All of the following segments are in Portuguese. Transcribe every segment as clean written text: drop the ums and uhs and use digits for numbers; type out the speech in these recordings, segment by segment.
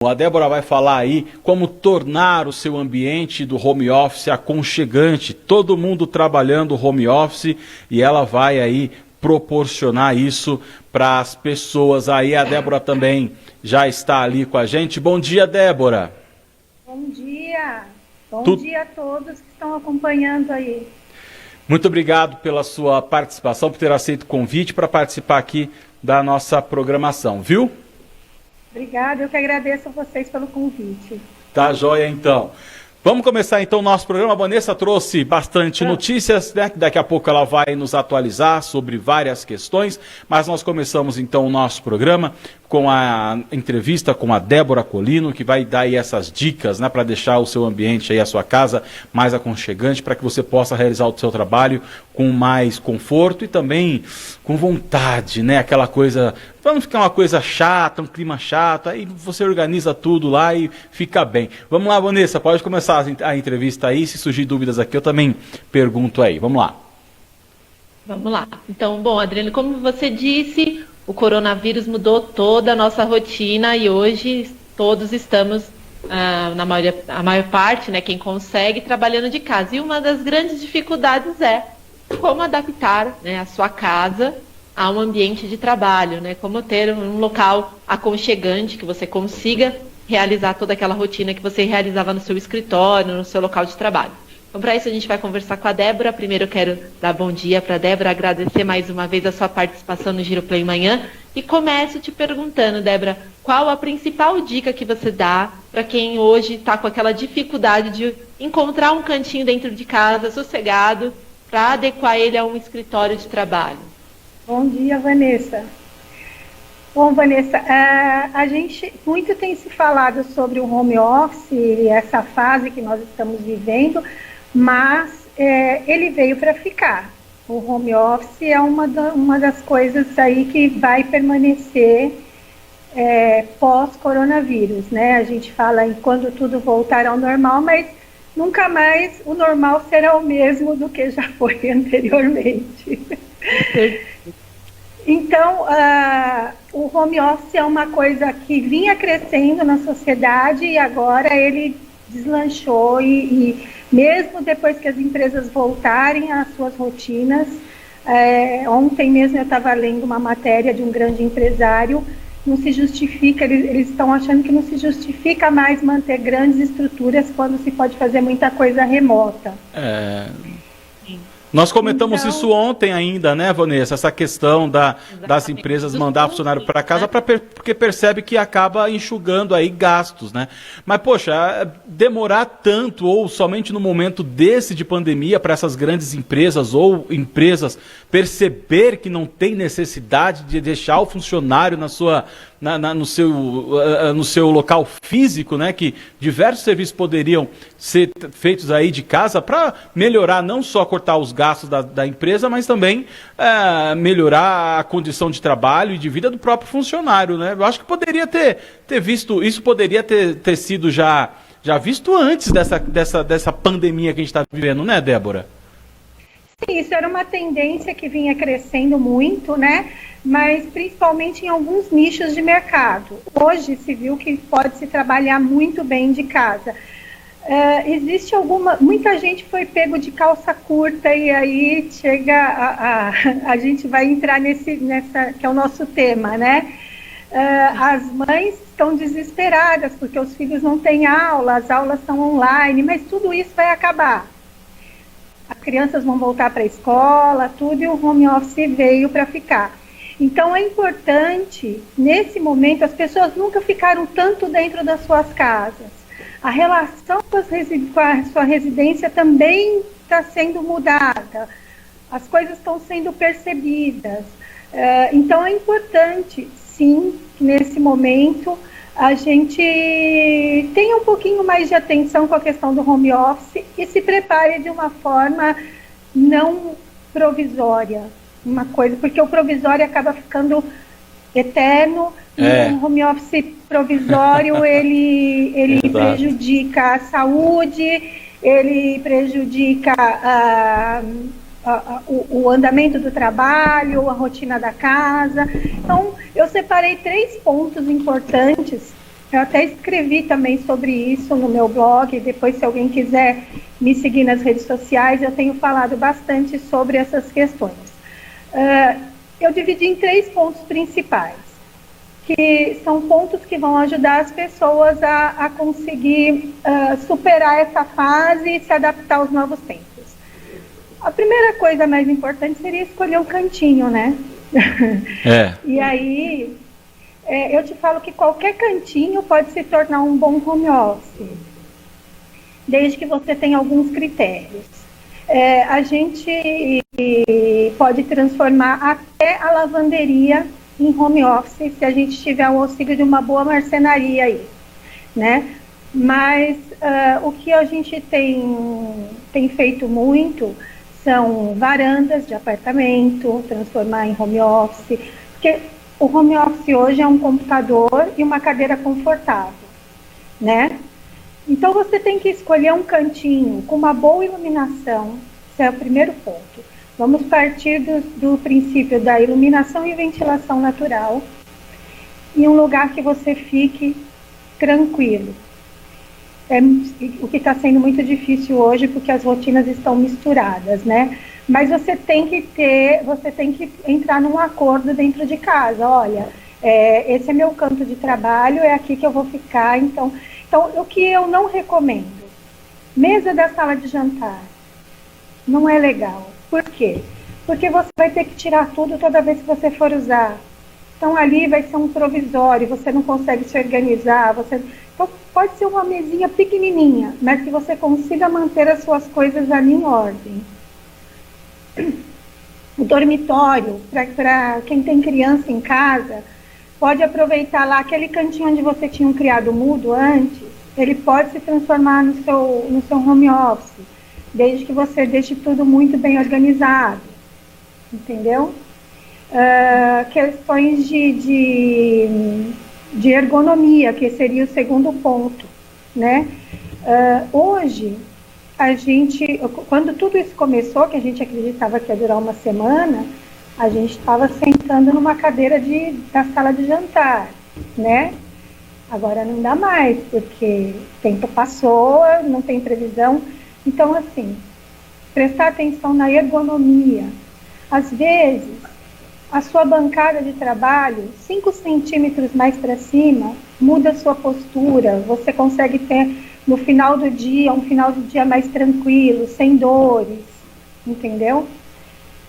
A Débora vai falar aí como tornar o seu ambiente do home office aconchegante, todo mundo trabalhando home office, e ela vai aí proporcionar isso para as pessoas aí. A Débora também já está ali com a gente. Bom dia, Débora. Bom dia. Bom dia a todos que estão acompanhando aí. Muito obrigado pela sua participação, por ter aceito o convite para participar aqui da nossa programação, viu? Obrigada, eu que agradeço a vocês pelo convite. Tá joia, então. Vamos começar, então, o nosso programa. A Vanessa trouxe bastante notícias, né? Daqui a pouco ela vai nos atualizar sobre várias questões, mas nós começamos, então, o nosso programa com a entrevista com a Débora Colino, que vai dar aí essas dicas, né, para deixar o seu ambiente aí, a sua casa, mais aconchegante, para que você possa realizar o seu trabalho com mais conforto e também com vontade, né? Aquela coisa, para não ficar uma coisa chata, um clima chato, aí você organiza tudo lá e fica bem. Vamos lá, Vanessa, pode começar a entrevista aí. Se surgir dúvidas aqui, eu também pergunto aí. Vamos lá. Vamos lá. Então, bom, Adriano, como você disse, o coronavírus mudou toda a nossa rotina e hoje todos estamos, a maior parte, né, quem consegue, trabalhando de casa. E uma das grandes dificuldades é como adaptar, né, a sua casa a um ambiente de trabalho, né, como ter um local aconchegante que você consiga realizar toda aquela rotina que você realizava no seu escritório, no seu local de trabalho. Então, para isso, a gente vai conversar com a Débora. Primeiro, eu quero dar bom dia para a Débora, agradecer mais uma vez a sua participação no Giro Play Manhã. E começo te perguntando, Débora, qual a principal dica que você dá para quem hoje está com aquela dificuldade de encontrar um cantinho dentro de casa, sossegado, para adequar ele a um escritório de trabalho? Bom dia, Vanessa. Bom, Vanessa, muito tem se falado sobre o home office e essa fase que nós estamos vivendo, mas ele veio para ficar. O home office é uma das coisas aí que vai permanecer pós-coronavírus, né? A gente fala em quando tudo voltar ao normal, mas nunca mais o normal será o mesmo do que já foi anteriormente. Então, o home office é uma coisa que vinha crescendo na sociedade e agora ele deslanchou e mesmo depois que as empresas voltarem às suas rotinas, ontem mesmo eu estava lendo uma matéria de um grande empresário, não se justifica, eles estão achando que não se justifica mais manter grandes estruturas quando se pode fazer muita coisa remota. Nós comentamos isso ontem ainda, né, Vanessa? Essa questão das empresas mandar funcionário para casa, porque percebe que acaba enxugando aí gastos, né? Mas, poxa, demorar tanto ou somente no momento desse de pandemia para essas grandes empresas ou empresas perceber que não tem necessidade de deixar o funcionário no seu local físico, né? Que diversos serviços poderiam ser feitos aí de casa para melhorar, não só cortar os gastos da empresa, mas também melhorar a condição de trabalho e de vida do próprio funcionário, né? Eu acho que poderia ter visto, isso poderia ter sido já visto antes dessa pandemia que a gente está vivendo, né, Débora? Sim, isso era uma tendência que vinha crescendo muito, né? Mas principalmente em alguns nichos de mercado. Hoje se viu que pode se trabalhar muito bem de casa. Muita gente foi pego de calça curta e aí chega a gente vai entrar nessa que é o nosso tema, né? As mães estão desesperadas porque os filhos não têm aula, as aulas são online, mas tudo isso vai acabar. As crianças vão voltar para a escola, tudo, e o home office veio para ficar. Então é importante, nesse momento, as pessoas nunca ficaram tanto dentro das suas casas. A relação com a sua residência também está sendo mudada, as coisas estão sendo percebidas. Então é importante, sim, que nesse momento a gente tenha um pouquinho mais de atenção com a questão do home office e se prepare de uma forma não provisória, uma coisa, porque o provisório acaba ficando eterno. Um home office provisório, ele prejudica a saúde, ele prejudica o andamento do trabalho, a rotina da casa. Então, eu separei 3 pontos importantes Eu até escrevi também sobre isso no meu blog. Depois, se alguém quiser me seguir nas redes sociais, eu tenho falado bastante sobre essas questões. Eu dividi em 3 pontos principais, que são pontos que vão ajudar as pessoas a conseguir superar essa fase e se adaptar aos novos tempos. A primeira coisa mais importante seria escolher um cantinho, né? E aí, eu te falo que qualquer cantinho pode se tornar um bom home office, desde que você tenha alguns critérios. A gente pode transformar até a lavanderia em home office, se a gente tiver o auxílio de uma boa marcenaria aí, né? Mas o que a gente tem feito muito são varandas de apartamento, transformar em home office, porque o home office hoje é um computador e uma cadeira confortável, né? Então você tem que escolher um cantinho com uma boa iluminação, esse é o primeiro ponto. Vamos partir do princípio da iluminação e ventilação natural, em um lugar que você fique tranquilo. O que está sendo muito difícil hoje, porque as rotinas estão misturadas, né? Mas você tem que entrar num acordo dentro de casa. Olha, esse é meu canto de trabalho, é aqui que eu vou ficar. Então, o que eu não recomendo? Mesa da sala de jantar. Não é legal. Por quê? Porque você vai ter que tirar tudo toda vez que você for usar. Então, ali vai ser um provisório, você não consegue se organizar. Então, pode ser uma mesinha pequenininha, mas que você consiga manter as suas coisas ali em ordem. O dormitório, para quem tem criança em casa, pode aproveitar lá aquele cantinho onde você tinha um criado mudo antes, ele pode se transformar no seu home office, desde que você deixe tudo muito bem organizado, entendeu? Questões de ergonomia, que seria o segundo ponto, né? Hoje, quando tudo isso começou, que a gente acreditava que ia durar uma semana, a gente estava sentando numa cadeira da sala de jantar, né? Agora não dá mais, porque o tempo passou, não tem previsão. Então, assim, prestar atenção na ergonomia. Às vezes, a sua bancada de trabalho, 5 centímetros mais para cima, muda a sua postura, você consegue ter, no final do dia, um final do dia mais tranquilo, sem dores, entendeu?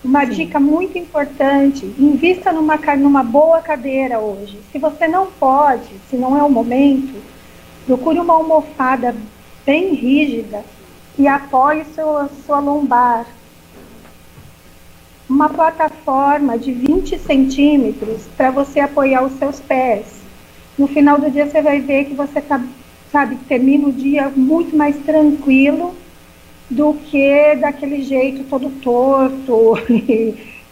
Uma dica muito importante, invista numa boa cadeira hoje. Se você não pode, se não é o momento, procure uma almofada bem rígida e apoie sua lombar. Uma plataforma de 20 centímetros para você apoiar os seus pés. No final do dia você vai ver que você termina o dia muito mais tranquilo do que daquele jeito todo torto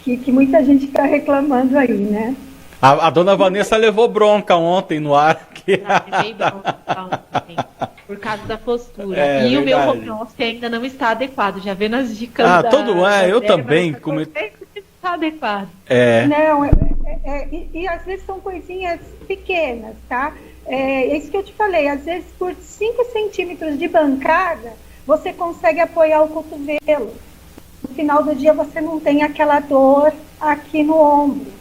que muita gente está reclamando aí, né? A dona Vanessa levou bronca ontem no ar. Levei bronca ontem, por causa da postura. E o meu home office ainda não está adequado, já vê nas dicas eu também. Não está adequado. Não, e às vezes são coisinhas pequenas, tá? É isso que eu te falei, às vezes por 5 centímetros de bancada, você consegue apoiar o cotovelo. No final do dia você não tem aquela dor aqui no ombro.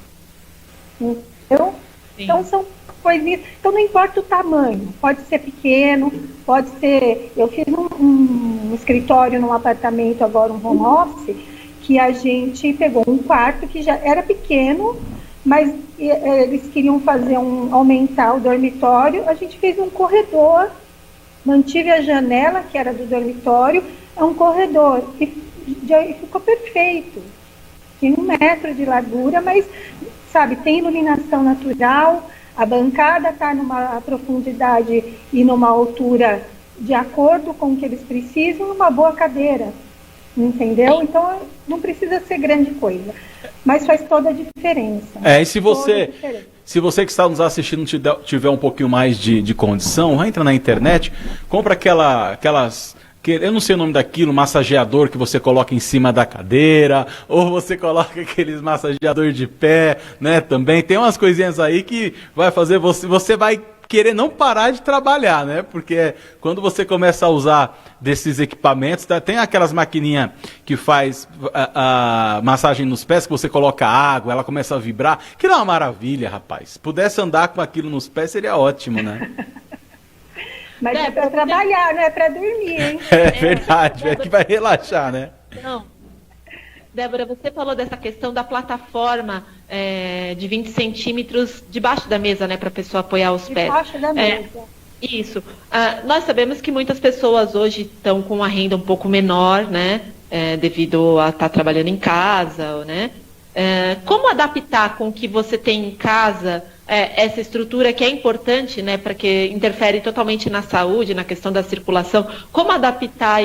Entendeu? Sim. Então são coisinhas. Então não importa o tamanho, pode ser pequeno, pode ser. Eu fiz um escritório num apartamento, agora um home office, que a gente pegou um quarto que já era pequeno, mas eles queriam aumentar o dormitório. A gente fez um corredor, mantive a janela, que era do dormitório, é um corredor, e ficou perfeito. Tinha 1 metro de largura, mas, tem iluminação natural, a bancada está numa profundidade e numa altura de acordo com o que eles precisam, uma boa cadeira, entendeu? Então, não precisa ser grande coisa, mas faz toda a diferença. E se você que está nos assistindo tiver um pouquinho mais de condição, entra na internet, compra aquelas... Eu não sei o nome daquilo, massageador que você coloca em cima da cadeira, ou você coloca aqueles massageador de pé, né, também. Tem umas coisinhas aí que vai fazer você vai querer não parar de trabalhar, né? Porque quando você começa a usar desses equipamentos, tem aquelas maquininhas que faz a massagem nos pés, que você coloca água, ela começa a vibrar, que é uma maravilha, rapaz. Se pudesse andar com aquilo nos pés, seria ótimo, né? Mas é para trabalhar, não é para dormir, hein? É verdade, é que vai relaxar, né? Não. Débora, você falou dessa questão da plataforma de 20 centímetros debaixo da mesa, né, para a pessoa apoiar os pés. Debaixo da mesa. Isso. Nós sabemos que muitas pessoas hoje estão com uma renda um pouco menor, né, devido a estar trabalhando em casa, né? Como adaptar com o que você tem em casa essa estrutura que é importante, né, para que interfere totalmente na saúde, na questão da circulação? Como adaptar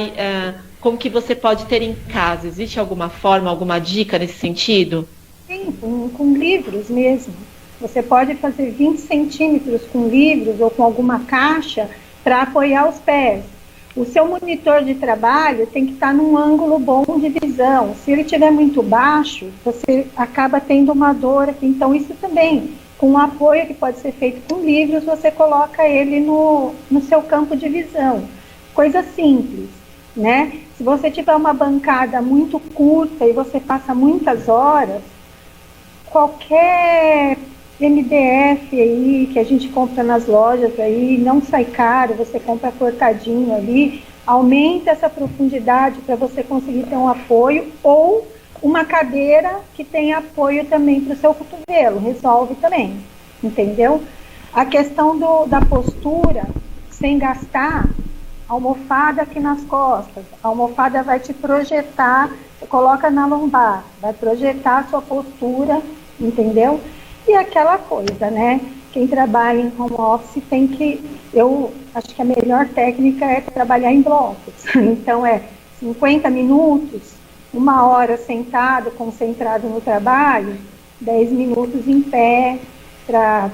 com o que você pode ter em casa? Existe alguma forma, alguma dica nesse sentido? Sim, com livros mesmo. Você pode fazer 20 centímetros com livros ou com alguma caixa para apoiar os pés. O seu monitor de trabalho tem que estar num ângulo bom de visão. Se ele estiver muito baixo, você acaba tendo uma dor aqui. Então, isso também, com um apoio que pode ser feito com livros, você coloca ele no seu campo de visão. Coisa simples, né? Se você tiver uma bancada muito curta e você passa muitas horas, qualquer MDF aí que a gente compra nas lojas aí, não sai caro, você compra cortadinho ali, aumenta essa profundidade para você conseguir ter um apoio, ou uma cadeira que tem apoio também para o seu cotovelo, resolve também, entendeu? A questão da postura, sem gastar, almofada aqui nas costas, a almofada vai te projetar, você coloca na lombar, vai projetar a sua postura, entendeu? E aquela coisa, né? Quem trabalha em home office tem que... Eu acho que a melhor técnica é trabalhar em blocos. Então, 50 minutos, 1 hora sentado, concentrado no trabalho, 10 minutos em pé, para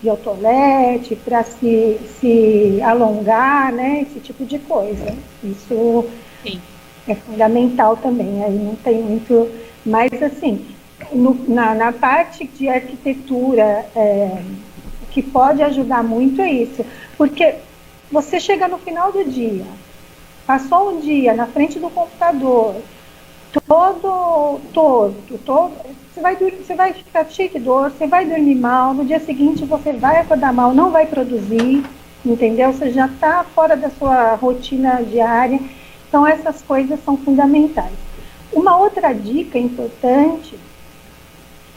ir ao toalete, para se alongar, né? Esse tipo de coisa. Isso Sim. É fundamental também. Aí não tem muito... Mas, assim... Na parte de arquitetura, o que pode ajudar muito é isso, porque você chega no final do dia, passou um dia na frente do computador, todo torto, você vai ficar cheio de dor, você vai dormir mal, no dia seguinte você vai acordar mal, não vai produzir, entendeu? Você já está fora da sua rotina diária, então essas coisas são fundamentais. Uma outra dica importante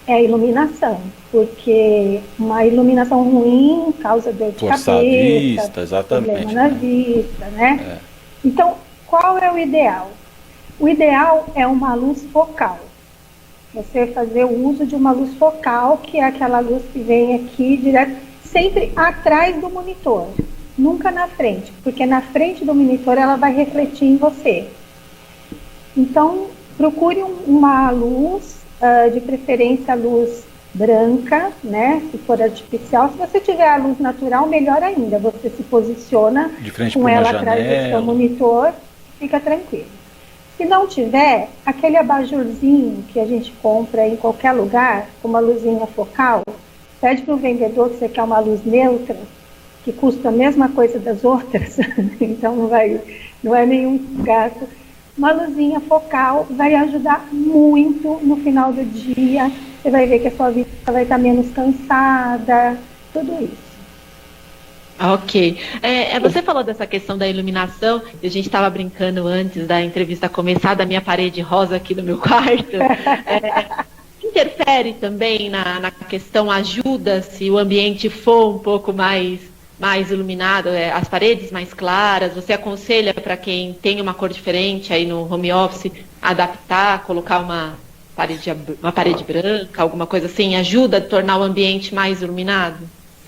é a iluminação, porque uma iluminação ruim causa dor de Forçar cabeça, a vista, exatamente, problema na vista, né? Então, qual é o ideal? O ideal é uma luz focal. Você fazer o uso de uma luz focal, que é aquela luz que vem aqui direto, sempre atrás do monitor, nunca na frente, porque na frente do monitor ela vai refletir em você. Então, procure uma luz, de preferência a luz branca, né, se for artificial. Se você tiver a luz natural, melhor ainda, você se posiciona com ela atrás do seu monitor, fica tranquilo. Se não tiver, aquele abajurzinho que a gente compra em qualquer lugar, com uma luzinha focal, pede para o vendedor que você quer uma luz neutra, que custa a mesma coisa das outras, então não é nenhum gasto. Uma luzinha focal vai ajudar muito no final do dia. Você vai ver que a sua vista vai estar menos cansada, tudo isso. Ok. Você falou dessa questão da iluminação, e a gente estava brincando antes da entrevista começar, da minha parede rosa aqui no meu quarto. Interfere também na questão, ajuda se o ambiente for um pouco mais iluminado, as paredes mais claras? Você aconselha para quem tem uma cor diferente aí no home office, adaptar, colocar uma parede branca, alguma coisa assim, ajuda a tornar o ambiente mais iluminado?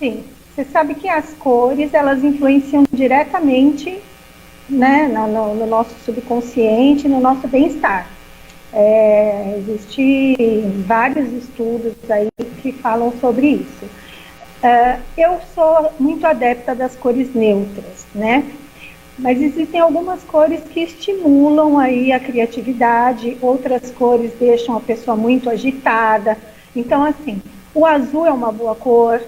Sim, você sabe que as cores, elas influenciam diretamente, né, no nosso subconsciente, no nosso bem-estar. Existem vários estudos aí que falam sobre isso. Eu sou muito adepta das cores neutras, né? Mas existem algumas cores que estimulam aí a criatividade, outras cores deixam a pessoa muito agitada. Então, assim, o azul é uma boa cor,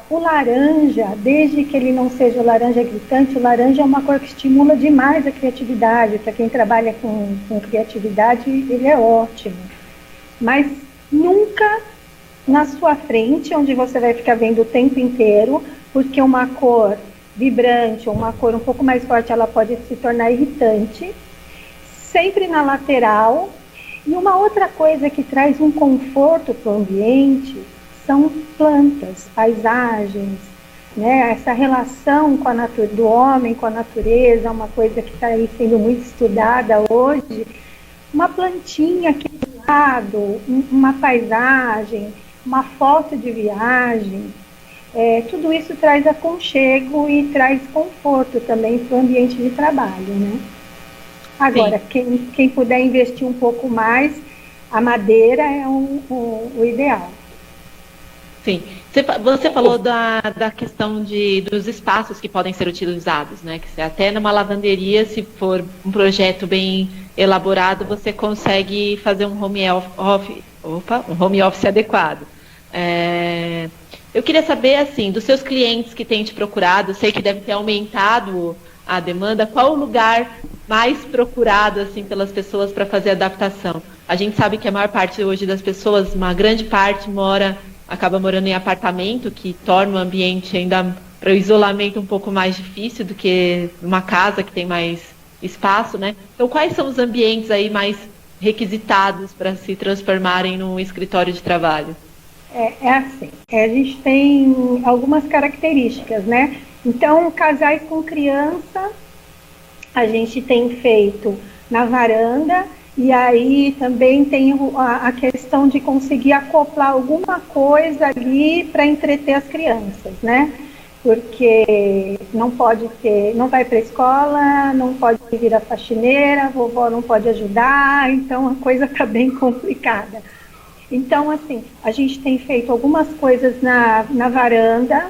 O laranja, desde que ele não seja o laranja gritante, o laranja é uma cor que estimula demais a criatividade. Para quem trabalha com criatividade, ele é ótimo. Mas nunca na sua frente, onde você vai ficar vendo o tempo inteiro, porque uma cor vibrante ou uma cor um pouco mais forte, ela pode se tornar irritante. Sempre na lateral. E uma outra coisa que traz um conforto para o ambiente são plantas, paisagens, né? Essa relação com a do homem com a natureza, uma coisa que está aí sendo muito estudada hoje. Uma plantinha aqui do lado, uma paisagem, uma foto de viagem, tudo isso traz aconchego e traz conforto também para o ambiente de trabalho, né? Agora, quem puder investir um pouco mais, a madeira é o ideal. Sim. Você falou da questão dos espaços que podem ser utilizados, né? Que até numa lavanderia, se for um projeto bem elaborado, você consegue fazer um home office adequado. Eu queria saber, assim, dos seus clientes que têm te procurado, sei que deve ter aumentado a demanda, qual o lugar mais procurado, assim, pelas pessoas para fazer adaptação? A gente sabe que a maior parte hoje das pessoas, uma grande parte acaba morando em apartamento, que torna o ambiente ainda para o isolamento um pouco mais difícil do que uma casa que tem mais espaço, né? Então, quais são os ambientes aí mais requisitados para se transformarem num escritório de trabalho? Assim, a gente tem algumas características, né? Então, casais com criança, a gente tem feito na varanda, e aí também tem a questão de conseguir acoplar alguma coisa ali para entreter as crianças, né? Porque não vai para a escola, não pode vir a faxineira, a vovó não pode ajudar, então a coisa está bem complicada. Então, assim, a gente tem feito algumas coisas na varanda,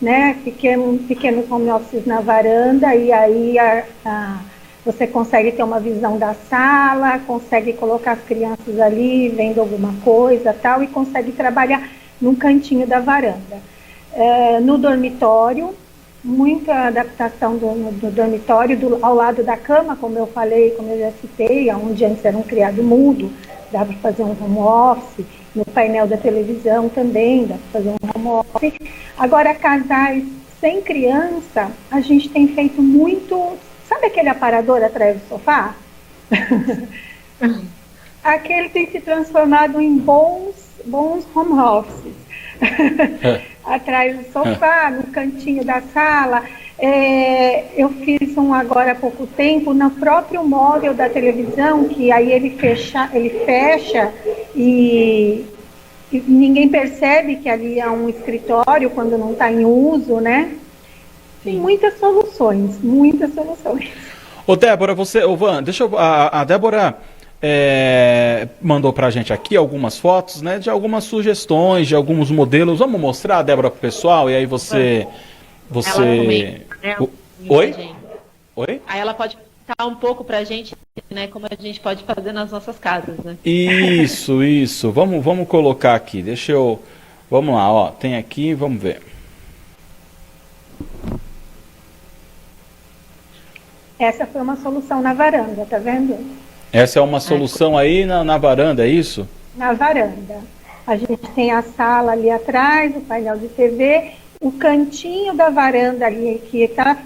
né? Pequenos home offices na varanda, e aí você consegue ter uma visão da sala, consegue colocar as crianças ali vendo alguma coisa tal, e consegue trabalhar num cantinho da varanda. No dormitório, muita adaptação do dormitório ao lado da cama, como eu falei, como eu já citei, onde antes era um criado mudo, dá para fazer um home office. No painel da televisão também dá para fazer um home office. Agora, casais sem criança, a gente tem feito muito. Sabe aquele aparador atrás do sofá? Aquele tem se transformado em bons home offices. Atrás do sofá, no cantinho da sala. Eu fiz um agora há pouco tempo no próprio móvel da televisão, que aí ele fecha e ninguém percebe que ali é um escritório quando não está em uso, né? Tem muitas soluções. Ô Débora, a Débora mandou pra gente aqui algumas fotos, né, de algumas sugestões, de alguns modelos. Vamos mostrar, Débora, pro pessoal, e aí você... Oi? Aí ela pode contar um pouco pra gente, né, como a gente pode fazer nas nossas casas, né? Isso. Vamos colocar aqui. Vamos lá, ó. Tem aqui, vamos ver. Essa foi uma solução na varanda, tá vendo? Essa é uma solução aí na varanda, é isso? Na varanda. A gente tem a sala ali atrás, o painel de TV, o cantinho da varanda ali, que está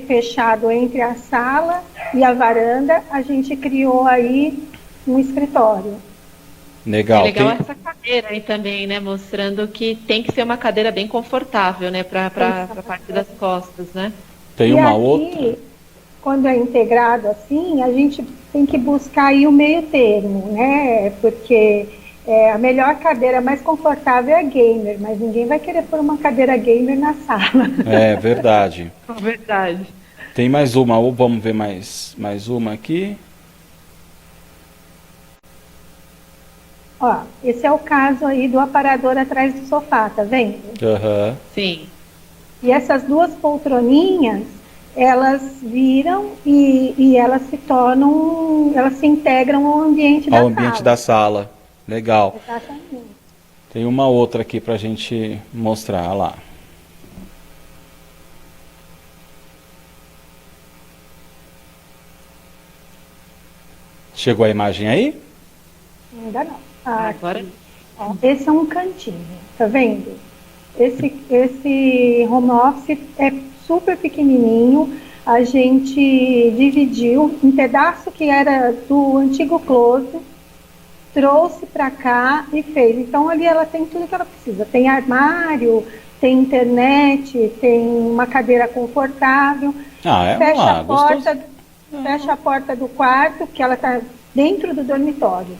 fechado entre a sala e a varanda, a gente criou aí um escritório. Legal. Legal essa cadeira aí também, né? Mostrando que tem que ser uma cadeira bem confortável, né? Para a parte das costas, né? Tem uma outra. Quando é integrado assim, a gente tem que buscar aí o meio termo, né? Porque a melhor cadeira mais confortável é a gamer, mas ninguém vai querer pôr uma cadeira gamer na sala. É verdade. Verdade. Tem mais uma, vamos ver mais uma aqui. Ó, esse é o caso aí do aparador atrás do sofá, tá vendo? Aham. Sim. E essas duas poltroninhas, elas viram e elas se integram ao ambiente da sala. Da sala. Legal. Exatamente. Tem uma outra aqui pra gente mostrar, olha lá. Chegou a imagem aí? Ainda não. Agora. Ó, esse é um cantinho, tá vendo? Esse home office é super pequenininho. A gente dividiu um pedaço que era do antigo closet, trouxe para cá e fez. Então ali ela tem tudo que ela precisa. Tem armário, tem internet, tem uma cadeira confortável. Fecha a porta do quarto, que ela está dentro do dormitório.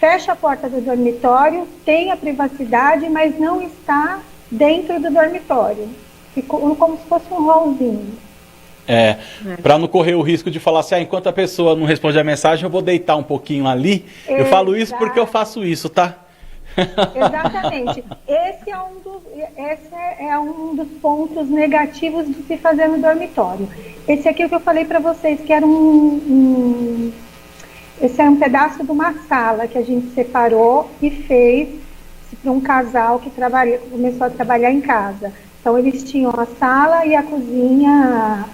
Fecha a porta do dormitório, tem a privacidade, mas não está dentro do dormitório. Ficou como se fosse um hallzinho. Para não correr o risco de falar assim, enquanto a pessoa não responde a mensagem, eu vou deitar um pouquinho ali. Exato. Eu falo isso porque eu faço isso, tá? Exatamente. Esse é um dos pontos negativos de se fazer no dormitório. Esse aqui é o que eu falei para vocês, que era esse é um pedaço de uma sala que a gente separou e fez para um casal que começou a trabalhar em casa. Então eles tinham a sala e a cozinha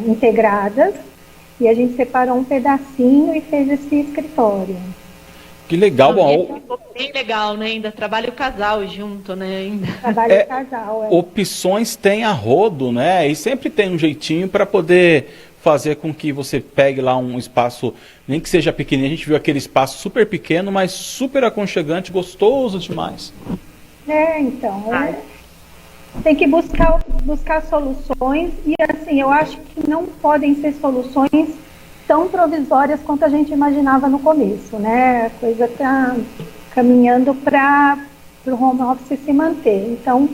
integradas, e a gente separou um pedacinho e fez esse escritório. Que legal, bom. Ficou bem legal, né? Ainda trabalha o casal junto, né? Ainda. Trabalha o casal, Opções tem a rodo, né? E sempre tem um jeitinho para poder fazer com que você pegue lá um espaço, nem que seja pequenininho. A gente viu aquele espaço super pequeno, mas super aconchegante, gostoso demais. Então, tem que buscar soluções, e assim, eu acho que não podem ser soluções tão provisórias quanto a gente imaginava no começo, né? A coisa está caminhando para o home office se manter, então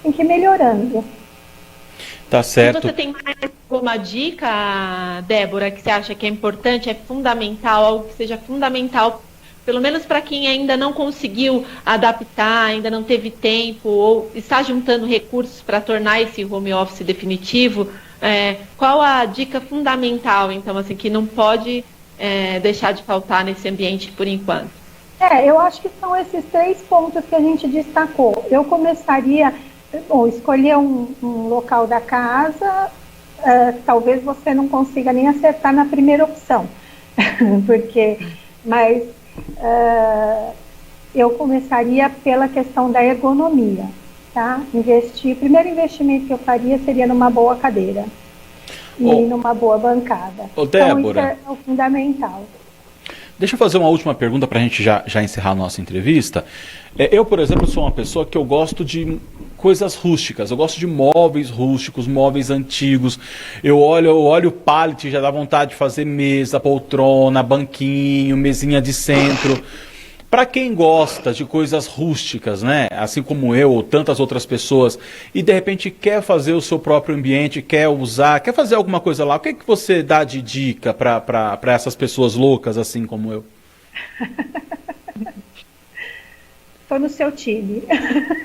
tem que ir melhorando. Tá certo. E você tem mais alguma dica, Débora, que você acha que é importante, é fundamental, algo que seja fundamental, pelo menos para quem ainda não conseguiu adaptar, ainda não teve tempo, ou está juntando recursos para tornar esse home office definitivo? Qual a dica fundamental, então, assim, que não pode deixar de faltar nesse ambiente por enquanto? Eu acho que são esses 3 pontos que a gente destacou. Eu começaria, escolher um local da casa, talvez você não consiga nem acertar na primeira opção, mas eu começaria pela questão da ergonomia. Tá? O primeiro investimento que eu faria seria numa boa cadeira e numa boa bancada. Débora, então, isso é o fundamental. Deixa eu fazer uma última pergunta para a gente já encerrar a nossa entrevista. Eu, por exemplo, sou uma pessoa que eu gosto de coisas rústicas. Eu gosto de móveis rústicos, móveis antigos. Eu olho o pallet, já dá vontade de fazer mesa, poltrona, banquinho, mesinha de centro. Para quem gosta de coisas rústicas, né, assim como eu ou tantas outras pessoas, e de repente quer fazer o seu próprio ambiente, quer fazer alguma coisa lá, o que você dá de dica para essas pessoas loucas assim como eu? Estou no seu time.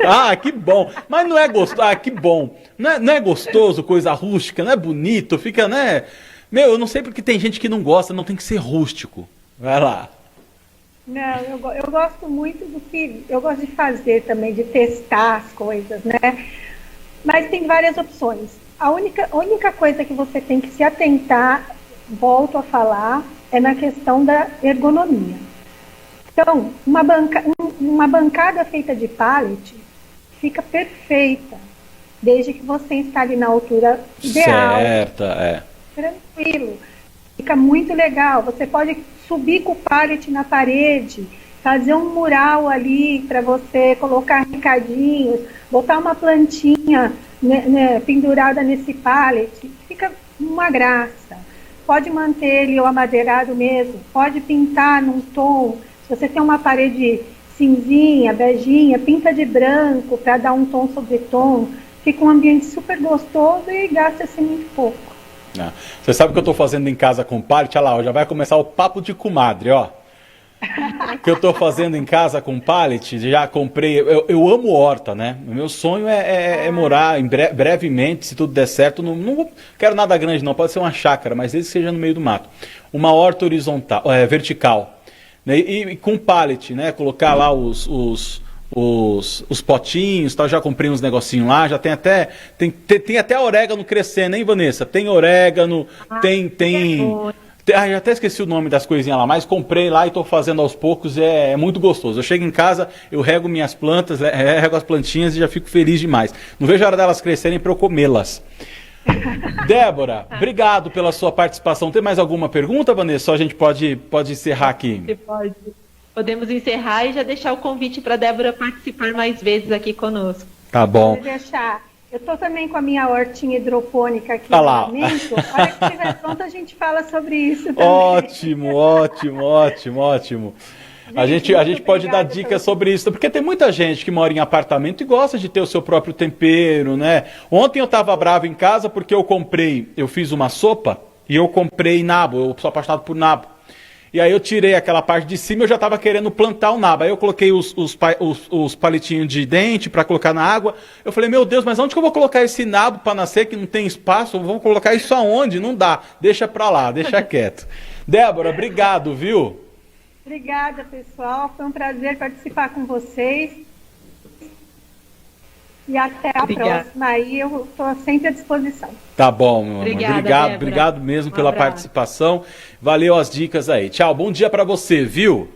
Ah, que bom. Mas não é gostoso. Ah, que bom. Não é gostoso coisa rústica, não é bonito, fica, né? Eu não sei porque tem gente que não gosta, não tem que ser rústico. Vai lá. Não, eu gosto muito do que eu gosto de fazer também, de testar as coisas, né? Mas tem várias opções. A única coisa que você tem que se atentar, volto a falar, é na questão da ergonomia. Então, uma bancada feita de pallet fica perfeita, desde que você instale na altura ideal. Certa, Tranquilo. Fica muito legal. Você pode subir com o pallet na parede, fazer um mural ali para você colocar recadinhos, botar uma plantinha pendurada nesse pallet. Fica uma graça. Pode manter ele o amadeirado mesmo, pode pintar num tom. Se você tem uma parede cinzinha, beijinha, pinta de branco para dar um tom sobre tom. Fica um ambiente super gostoso e gasta-se muito pouco. Você sabe o que eu estou fazendo em casa com pallet? Olha lá, já vai começar o papo de comadre, ó. O que eu estou fazendo em casa com pallet, já comprei, eu amo horta, né? O meu sonho é morar brevemente, se tudo der certo, não quero nada grande não, pode ser uma chácara, mas desde que seja no meio do mato. Uma horta horizontal, vertical, né? E com pallet, né? Colocar lá os potinhos, tal, já comprei uns negocinhos lá, já tem até orégano crescendo, hein, Vanessa? Tem orégano, já até esqueci o nome das coisinhas lá, mas comprei lá e estou fazendo aos poucos, é muito gostoso. Eu chego em casa, eu rego minhas plantas, rego as plantinhas e já fico feliz demais. Não vejo a hora delas crescerem para eu comê-las. Débora, obrigado pela sua participação. Tem mais alguma pergunta, Vanessa? Só a gente pode encerrar aqui. Pode. Podemos encerrar e já deixar o convite para a Débora participar mais vezes aqui conosco. Tá bom. Pode deixar. Eu estou também com a minha hortinha hidropônica aqui no momento. A hora que estiver pronto, a gente fala sobre isso também. Ótimo. A gente pode dar dicas sobre isso, porque tem muita gente que mora em apartamento e gosta de ter o seu próprio tempero, né? Ontem eu estava bravo em casa porque eu fiz uma sopa e eu comprei nabo, eu sou apaixonado por nabo. E aí eu tirei aquela parte de cima e eu já estava querendo plantar o nabo. Aí eu coloquei os palitinhos de dente para colocar na água. Eu falei, meu Deus, mas onde que eu vou colocar esse nabo para nascer que não tem espaço? Eu vou colocar isso aonde? Não dá. Deixa para lá, deixa quieto. Débora, obrigado, viu? Obrigada, pessoal. Foi um prazer participar com vocês. E até a próxima. Aí eu estou sempre à disposição. Tá bom, meu amor. Obrigada, obrigado mesmo pela participação. Valeu as dicas aí. Tchau, bom dia para você, viu?